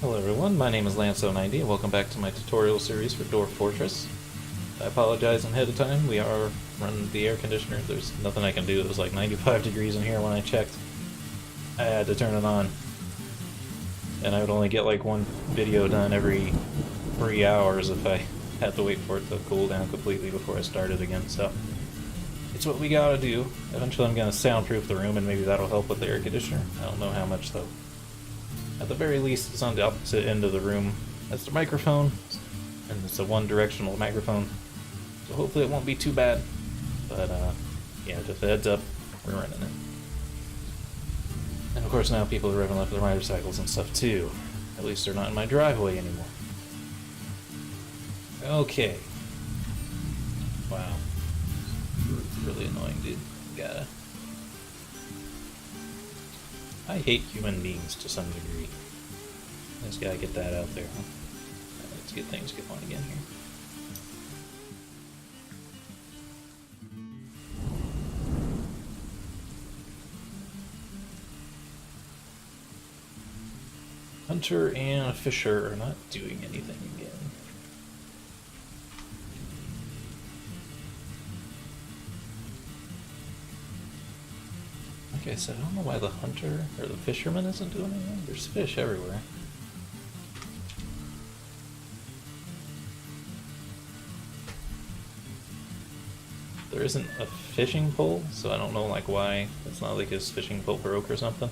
Hello everyone, my name is Lance090 and welcome back to my tutorial series for Dwarf Fortress. I apologize ahead of time, we are running the air conditioner. There's nothing I can do. It was like 95 degrees in here when I checked. I had to turn it on. And I would only get like one video done every 3 hours if I had to wait for it to cool down completely before I started again, so it's what we gotta do. Eventually I'm gonna soundproof the room and maybe that'll help with the air conditioner. I don't know how much though. At the very least, it's on the opposite end of the room as the microphone, and it's a one-directional microphone, so hopefully it won't be too bad. But, yeah, just a heads up, we're running it. And of course now people are revving up their motorcycles and stuff too. At least they're not in my driveway anymore. Okay. Wow. It's really annoying, dude. Gotta... I hate human beings to some degree. Just gotta get that out there. Let's get things going again here. Hunter and Fisher are not doing anything again. Like I said, I don't know why the hunter or the fisherman isn't doing anything. There's fish everywhere. There isn't a fishing pole, so I don't know like why. It's not like his fishing pole broke or something.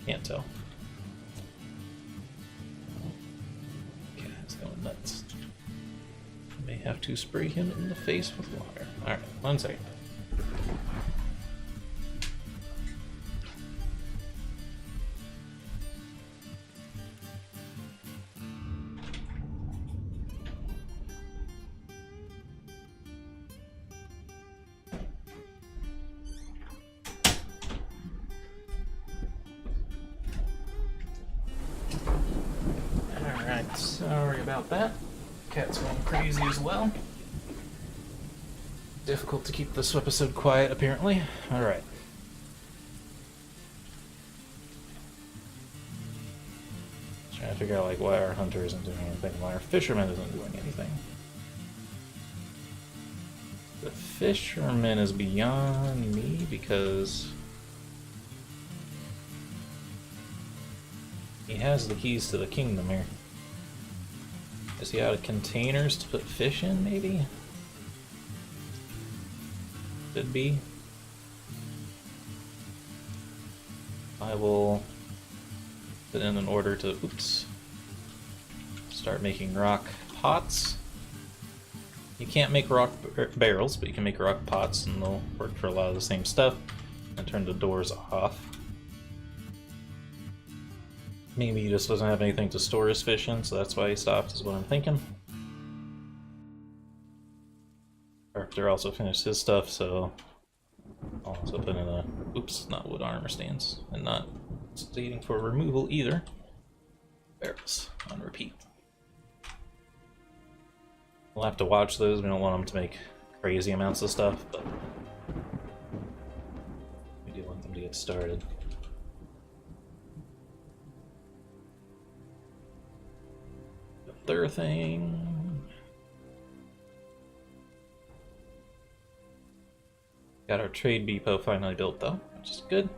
Can't tell. Going nuts. I may have to spray him in the face with water. Alright, 1 second. Alright, sorry about that. Cat's going crazy as well. Difficult to keep this episode quiet, apparently. Alright. Trying to figure out like why our hunter isn't doing anything, why our fisherman isn't doing anything. The fisherman is beyond me because he has the keys to the kingdom here. Is he out of containers to put fish in, maybe? Could be. I will put in an order to, oops, start making rock pots. You can't make rock barrels, but you can make rock pots, and they'll work for a lot of the same stuff. And turn the doors off. Maybe he just doesn't have anything to store his fish in, so that's why he stopped, is what I'm thinking. Arthur also finished his stuff, so I'll also put in a, oops, not wood armor stands, and not stating for removal either. Barrels, on repeat. We'll have to watch those, we don't want them to make crazy amounts of stuff, but we do want them to get started. Third thing. Got our trade depot finally built though, which is good.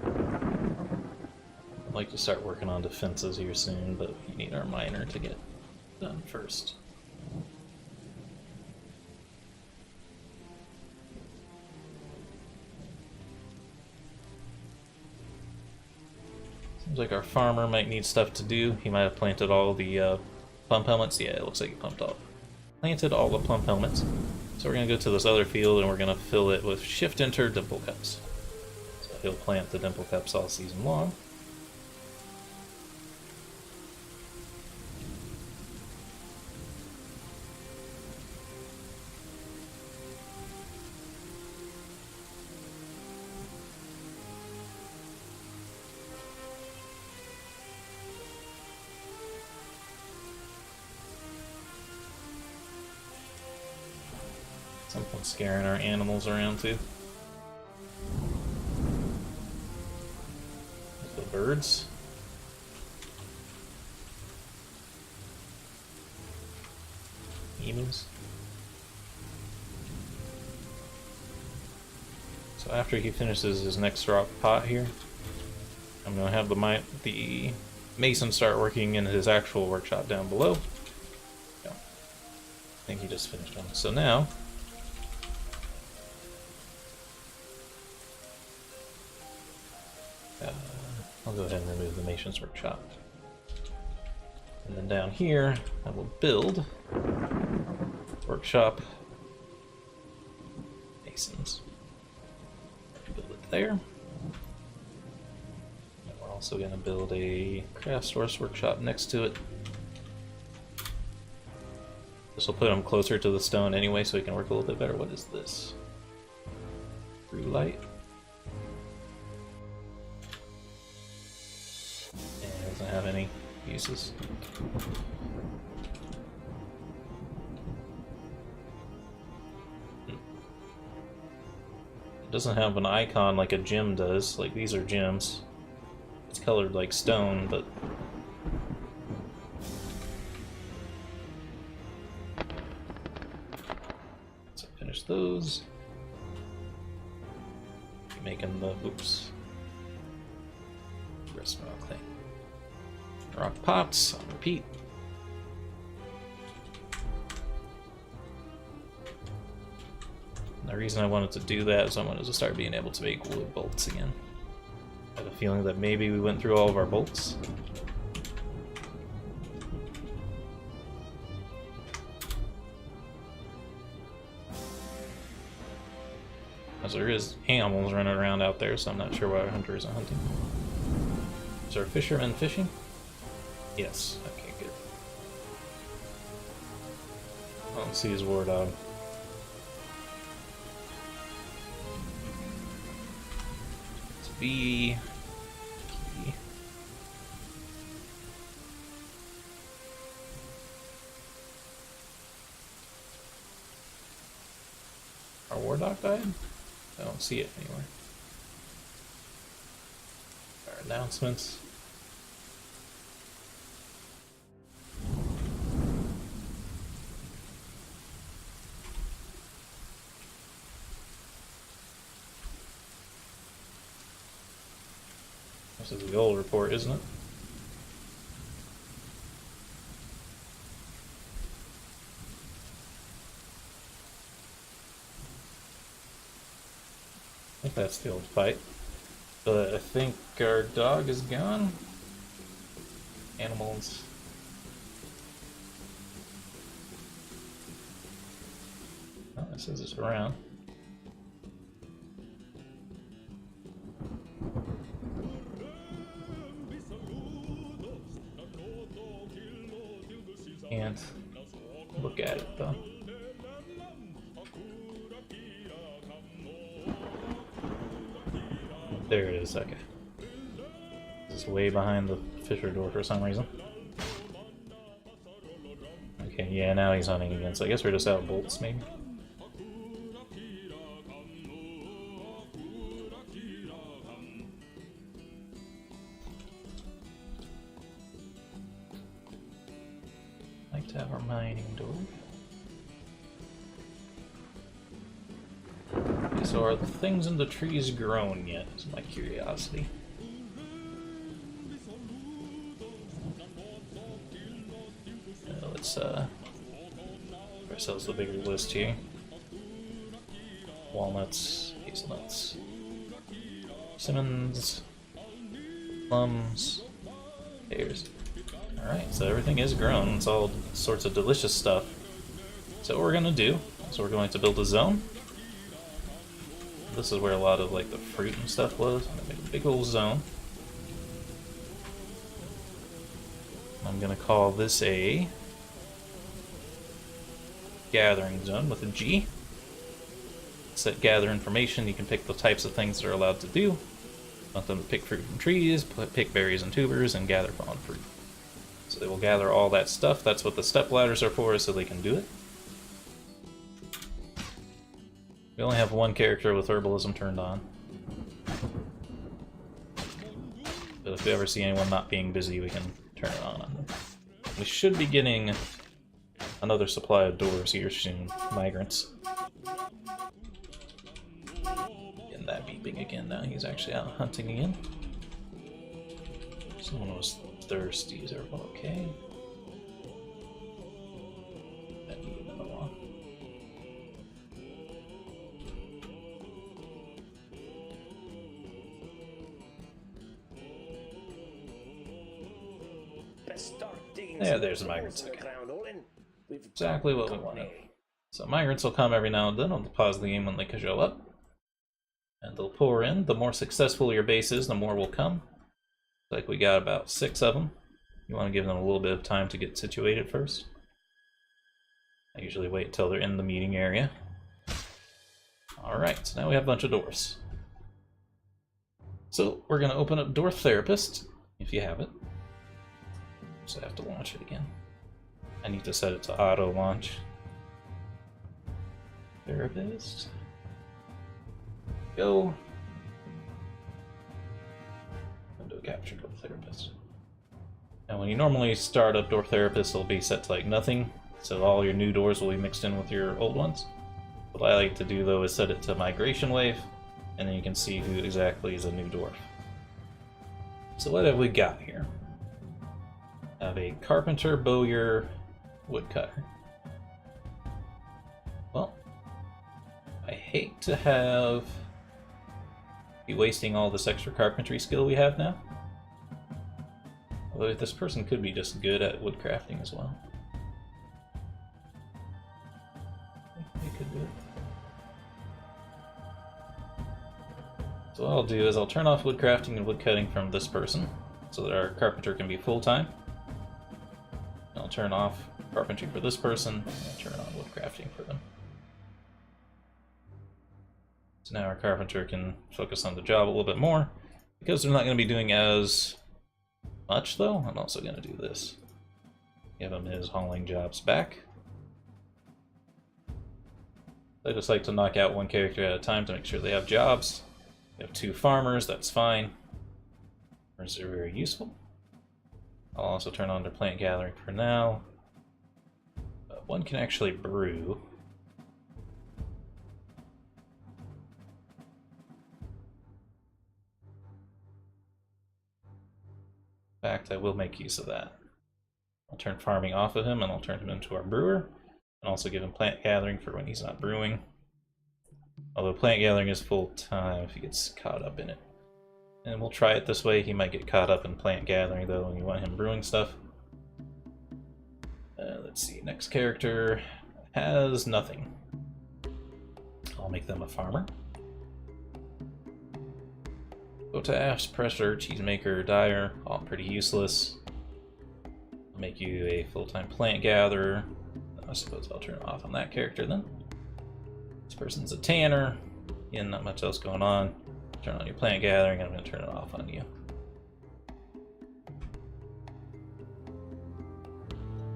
I'd like to start working on defenses here soon, but we need our miner to get done first. Seems like our farmer might need stuff to do. He might have planted all the plump helmets. Yeah, it looks like he planted all the plump helmets. So we're going to go to this other field and we're going to fill it with shift enter dimple cups. So he'll plant the dimple cups all season long. and scaring our animals around too. The birds. Emus. So after he finishes his next rock pot here, I'm going to have the mason start working in his actual workshop down below. No. I think he just finished one. So now, I'll go ahead and remove the mason's workshop. And then down here, I will build workshop masons. Build it there. And we're also going to build a craft source workshop next to it. This will put them closer to the stone anyway, so we can work a little bit better. What is this? Roguelike. And it doesn't have any uses. It doesn't have an icon like a gem does. Like, these are gems. It's colored like stone, but so finish those. Be making the rest rock thing. Rock pots on repeat. The reason I wanted to do that is I wanted to start being able to make wood bolts again. I had a feeling that maybe we went through all of our bolts. As there is animals running around out there, so I'm not sure why our hunter isn't hunting. Is our fisherman fishing? Yes. Okay, good. I don't see his war dog. B. Key. Our war dog died? I don't see it anywhere. Our announcements. This is the old report, isn't it? I think that's the old fight. But I think our dog is gone. Animals. Oh, it says it's around. Can't look at it though. There it is, okay. It's way behind the fisher door for some reason. Okay, yeah, now he's hunting again, so I guess we're just out of bolts maybe. To have our mining door. Okay, so are the things in the trees grown yet? Is my curiosity. Let's give ourselves the bigger list here. Walnuts, hazelnuts, cinnamons, plums, pears. Alright, so everything is grown. It's all sorts of delicious stuff. So what we're going to do is we're going to build a zone. This is where a lot of like the fruit and stuff was. I'm going to make a big old zone. I'm going to call this a gathering zone with a G. Set gather information. You can pick the types of things that are allowed to do. Want them to pick fruit from trees, pick berries and tubers, and gather fallen fruit. So they will gather all that stuff. That's what the step ladders are for, so they can do it. We only have one character with herbalism turned on. But if we ever see anyone not being busy, we can turn it on them. We should be getting another supply of dwarves here soon. Migrants. Getting that beeping again now. He's actually out hunting again. Someone was thirsty. Is everyone okay? I need another one. Yeah, there's the migrants again. Exactly what we wanted. So migrants will come every now and then. I'll pause the game when they can show up. And they'll pour in. The more successful your base is, the more will come. Like we got about 6 of them. You want to give them a little bit of time to get situated first. I usually wait until they're in the meeting area. Alright, so now we have a bunch of dwarfs. So we're going to open up Dwarf Therapist, if you have it. So I have to launch it again. I need to set it to auto launch. Therapist. Go. Window capture Dwarf Therapist. Now when you normally start up Dwarf Therapist, it'll be set to like nothing. So all your new doors will be mixed in with your old ones. What I like to do though is set it to migration wave, and then you can see who exactly is a new dwarf. So what have we got here? I have a carpenter, bowyer, woodcutter. Well, I hate to be wasting all this extra carpentry skill we have now. Although this person could be just good at woodcrafting as well. They could do it. So what I'll do is I'll turn off woodcrafting and woodcutting from this person, so that our carpenter can be full-time. I'll turn off carpentry for this person, and turn on woodcrafting for them. So now our carpenter can focus on the job a little bit more. Because they're not going to be doing as much, though, I'm also going to do this. Give him his hauling jobs back. I just like to knock out one character at a time to make sure they have jobs. We have 2 farmers, that's fine. Farmers are very useful. I'll also turn on their plant gathering for now. One can actually brew. In fact, I will make use of that. I'll turn farming off of him and I'll turn him into our brewer. And also give him plant gathering for when he's not brewing. Although plant gathering is full time if he gets caught up in it. And we'll try it this way. He might get caught up in plant gathering though, and you want him brewing stuff. Let's see, next character has nothing. I'll make them a farmer. Potash, pressure, cheesemaker, dyer, all pretty useless. I'll make you a full-time plant gatherer. I suppose I'll turn it off on that character then. This person's a tanner. Again, not much else going on. Turn on your plant gathering, and I'm going to turn it off on you.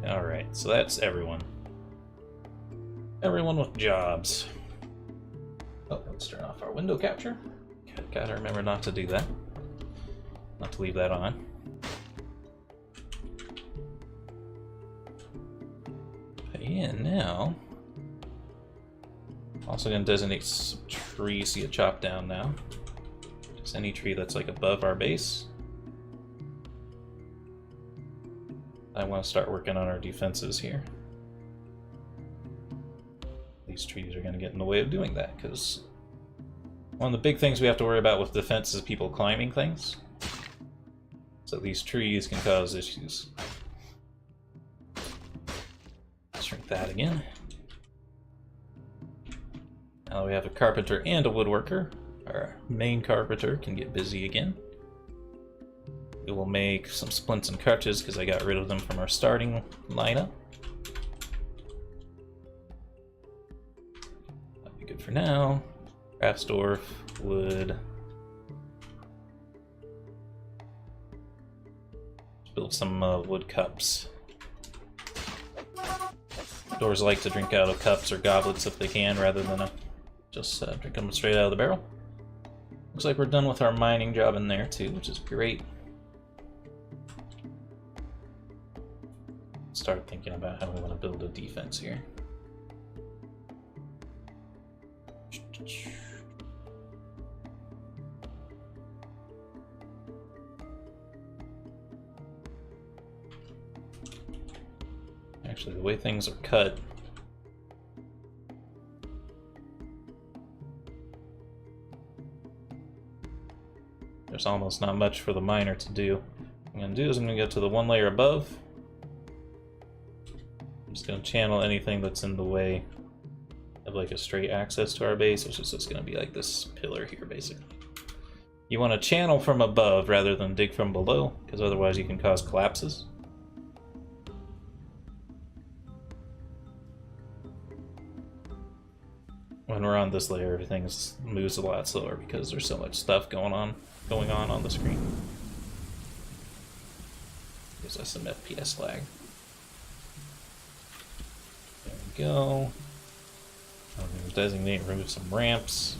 Alright, so that's everyone. Everyone with jobs. Oh, let's turn off our window capture. Gotta remember not to do that. Not to leave that on. Okay, and now... Also going to designate some trees to get chopped down now. Just any tree that's like above our base. I want to start working on our defenses here. These trees are going to get in the way of doing that, because one of the big things we have to worry about with defense is people climbing things. So these trees can cause issues. Shrink that again. Now we have a carpenter and a woodworker. Our main carpenter can get busy again. We will make some splints and crutches because I got rid of them from our starting lineup. That'd be good for now. Craftsdorf, wood. Let's build some wood cups. Doors like to drink out of cups or goblets if they can, rather than a Just drink them straight out of the barrel. Looks like we're done with our mining job in there too, which is great. Start thinking about how we want to build a defense here. Actually, the way things are cut, there's almost not much for the miner to do. What I'm going to do is I'm going to go to the one layer above. I'm just going to channel anything that's in the way of like a straight access to our base, which is just going to be like this pillar here, basically. You want to channel from above rather than dig from below, because otherwise you can cause collapses. When we're on this layer, everything moves a lot slower because there's so much stuff going on the screen. Gives us some FPS lag. There we go. Designate, remove some ramps.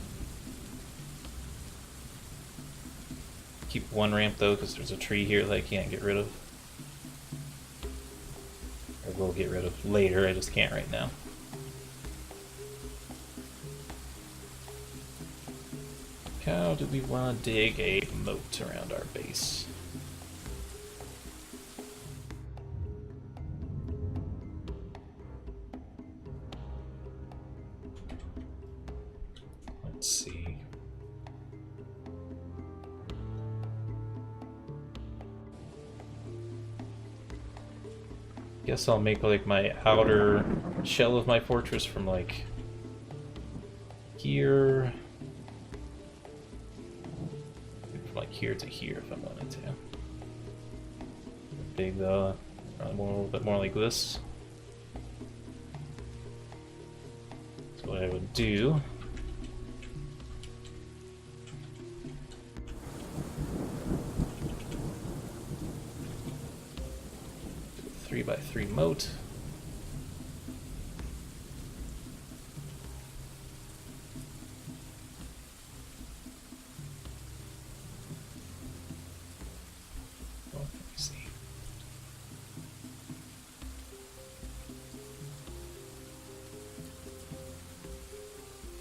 Keep one ramp though, because there's a tree here that I can't get rid of. Or will get rid of later, I just can't right now. How do we want to dig a moat around our base? Let's see. Guess I'll make like my outer shell of my fortress from like here. Like here to here if I wanted to. Big though, probably a little bit more like this. That's what I would do. 3x3 moat.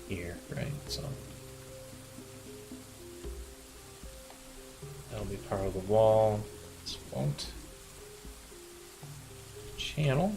Here, right? So that'll be part of the wall. This won't. Channel.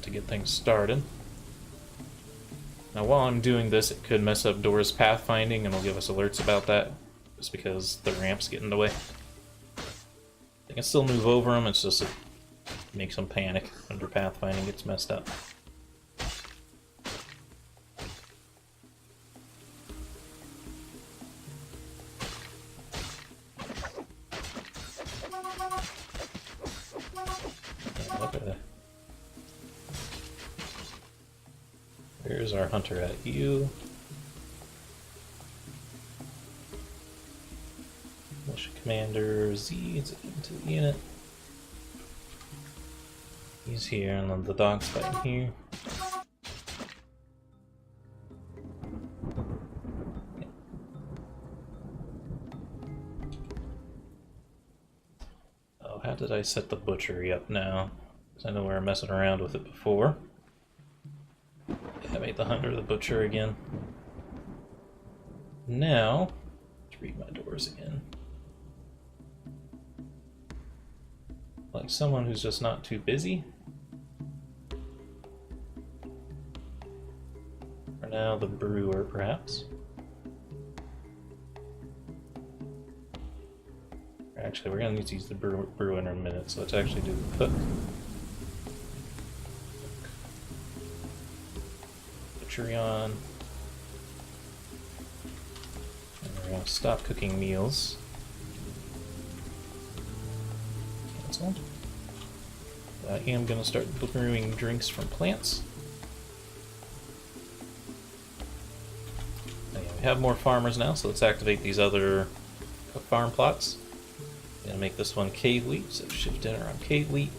To get things started. Now while I'm doing this, it could mess up Dora's pathfinding and it'll give us alerts about that, just because the ramps get in the way. I can still move over them, it's just it makes them panic when their pathfinding gets messed up. Where's our hunter at? You. Militia Commander Z is into the unit. He's here, and then the dog's fighting here. Yeah. Oh, how did I set the butchery up now? Because I know we were messing around with it before. I made the hunter the butcher again. Now, let's read my doors again. Like someone who's just not too busy. For now, the brewer, perhaps. Actually, we're going to need to use the brew in a minute, so let's actually do the cook. Butchery on. And we're going to stop cooking meals. cancelled. I am going to start brewing drinks from plants. Anyway, we have more farmers now, so let's activate these other farm plots. I'm going to make this one cave wheat, so shift enter on cave wheat.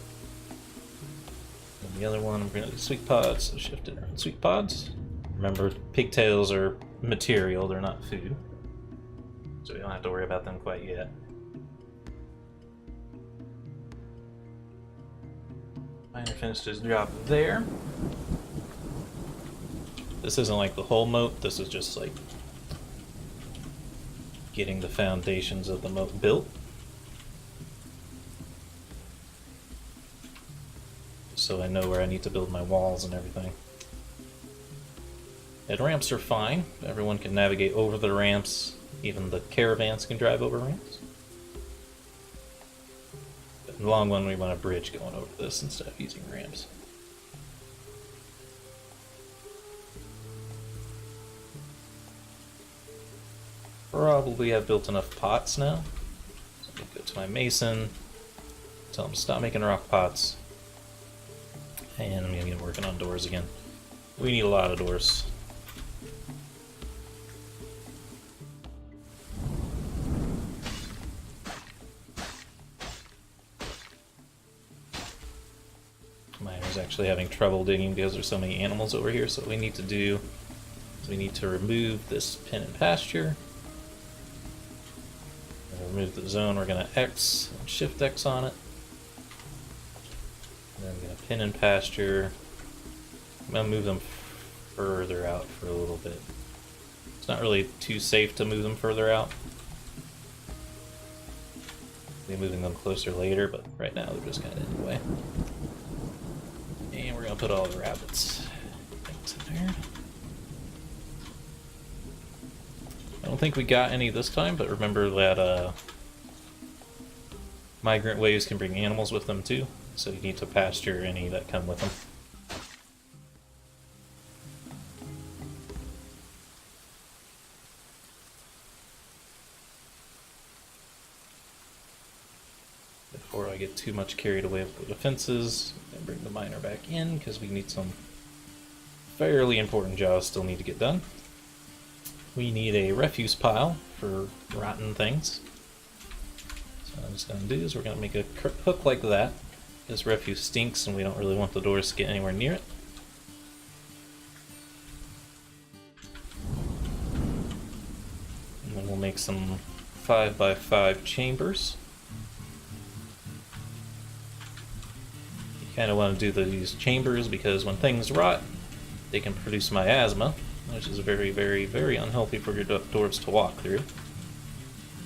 And the other one, I'm going to do sweet pods, so shift enter on sweet pods. Remember, pigtails are material, they're not food. So we don't have to worry about them quite yet. Miner finished his job there. This isn't like the whole moat, this is just like getting the foundations of the moat built. So I know where I need to build my walls and everything. And ramps are fine. Everyone can navigate over the ramps. Even the caravans can drive over ramps. But in the long run, we want a bridge going over this instead of using ramps. Probably have built enough pots now. So I'm going to go to my mason, tell him to stop making rock pots. And I'm going to get working on doors again. We need a lot of doors. Miner's actually having trouble digging because there's so many animals over here, so what we need to do is we need to remove this pen and pasture. Remove the zone, we're going to X and Shift X on it. And then I'm going to pin and pasture. I'm going to move them further out for a little bit. It's not really too safe to move them further out. I'll be moving them closer later, but right now they're just kind of in the way. And we're going to put all the rabbits into there. I don't think we got any this time, but remember that migrant waves can bring animals with them too, so you need to pasture any that come with them. Before I get too much carried away with the defenses, and bring the miner back in, because we need some fairly important jobs still need to get done. We need a refuse pile for rotten things. So what I'm just going to do is we're going to make a hook like that. This refuse stinks and we don't really want the doors to get anywhere near it. And then we'll make some 5x5 chambers. You kind of want to do these chambers because when things rot, they can produce miasma, which is very, very, very unhealthy for your dwarves to walk through.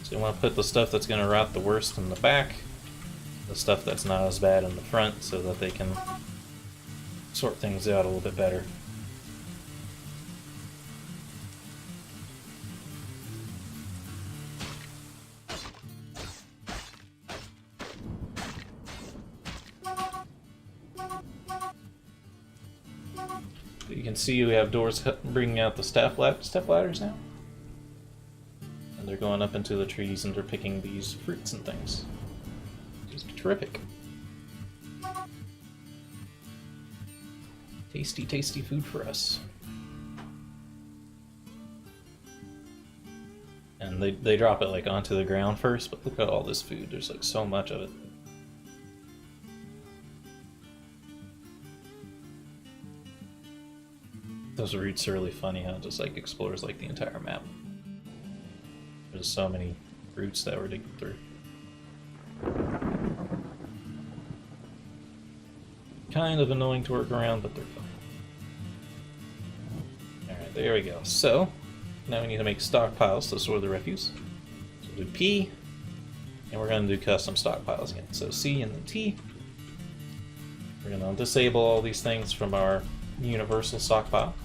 So you want to put the stuff that's going to rot the worst in the back, the stuff that's not as bad in the front, so that they can sort things out a little bit better. You can see we have doors bringing out the step ladders now. And they're going up into the trees and they're picking these fruits and things. Just terrific. Tasty, tasty food for us. And they drop it like onto the ground first, but look at all this food. There's like so much of it. Those roots are really funny how it just like explores like the entire map. There's so many roots that we're digging through. Kind of annoying to work around, but they're fun. Alright, there we go. So, now we need to make stockpiles to store the refuse. So we'll do P, and we're going to do custom stockpiles again. So C and then T. We're going to disable all these things from our universal stockpile.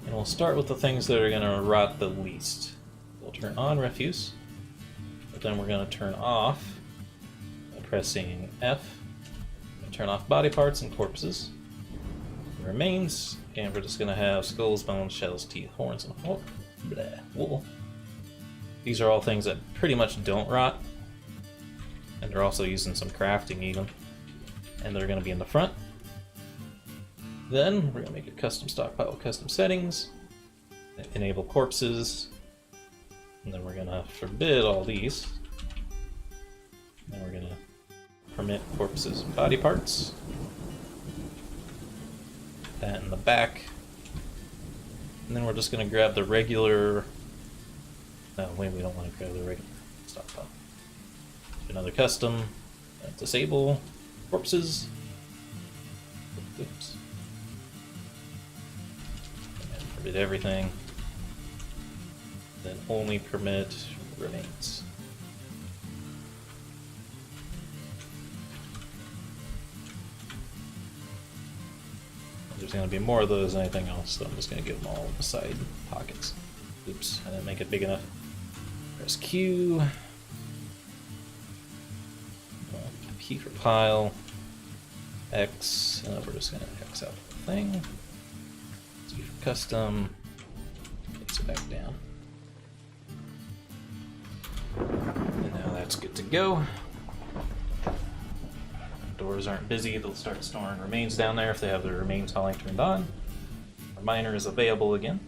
And we'll start with the things that are going to rot the least. We'll turn on refuse, but then we're going to turn off by pressing F. We'll turn off body parts and corpses. Remains, and we're just going to have skulls, bones, shells, teeth, horns, and wool. These are all things that pretty much don't rot. And they're also using some crafting even. And they're going to be in the front. Then we're going to make a custom stockpile with custom settings. Enable corpses. And then we're going to forbid all these. And we're going to permit corpses and body parts. That in the back. And then we're just going to grab the regular... No, wait, we don't want to grab the regular stockpile. Another custom. Disable corpses. Oops. And forbid everything. Then only permit remains. There's going to be more of those than anything else, so I'm just going to give them all in the side pockets. Oops, I didn't make it big enough. Press Q. P for pile. X, and then we're just going to X out the thing. Z for custom. X it back down. And now that's good to go. Doors aren't busy, they'll start storing remains down there if they have their remains hauling turned on. Our miner is available again.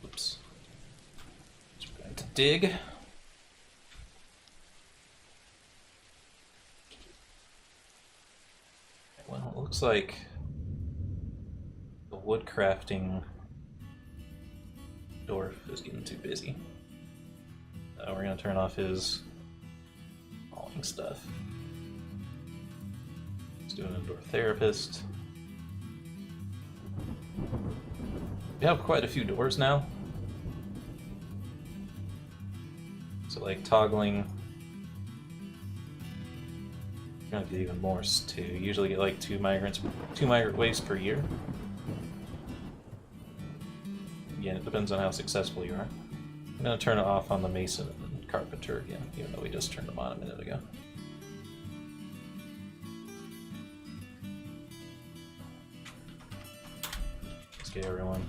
Oops. So we're going to dig. Well, it looks like the wood crafting dwarf is getting too busy. We're going to turn off his hauling stuff. Let's do an indoor therapist. We have quite a few doors now. So like toggling, you're gonna get even more too. You usually get like two migrant waves per year. Again, it depends on how successful you are. I'm gonna turn it off on the mason and carpenter again, even though we just turned them on a minute ago. Let's get everyone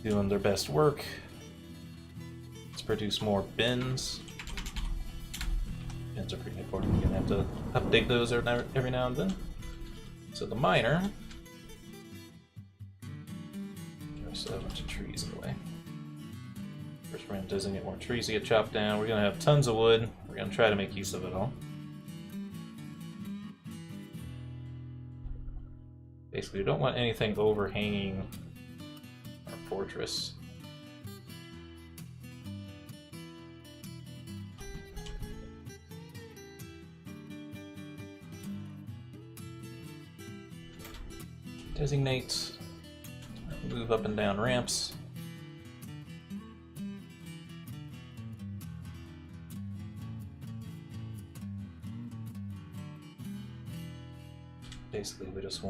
doing their best work. Let's produce more bins. Bins are pretty important. You're gonna have to update those every now and then. So the miner. There's a bunch of trees in the way. First, we're going to designate more trees to get chopped down. We're going to have tons of wood. We're going to try to make use of it all. Basically, we don't want anything overhanging our fortress. Designate. Move up and down ramps. Basically, we just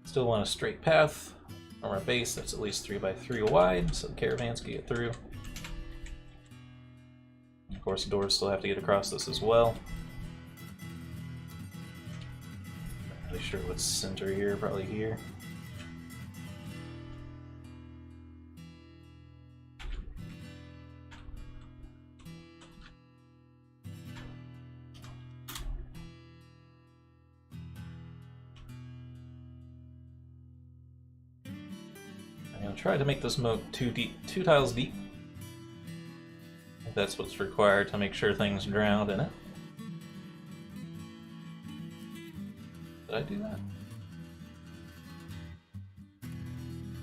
still want a straight path from our base that's at least 3 by 3 wide, so the caravans can get through. Of course, the doors still have to get across this as well. Not really sure what's center here, probably here. I'm going to try to make this moat 2 tiles deep. If that's what's required to make sure things drown in it. Did I do that?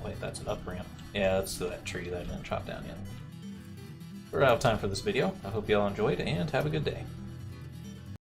Wait, that's an up ramp. Yeah, that's that tree that I didn't chop down yet. We're out of time for this video. I hope you all enjoyed, and have a good day.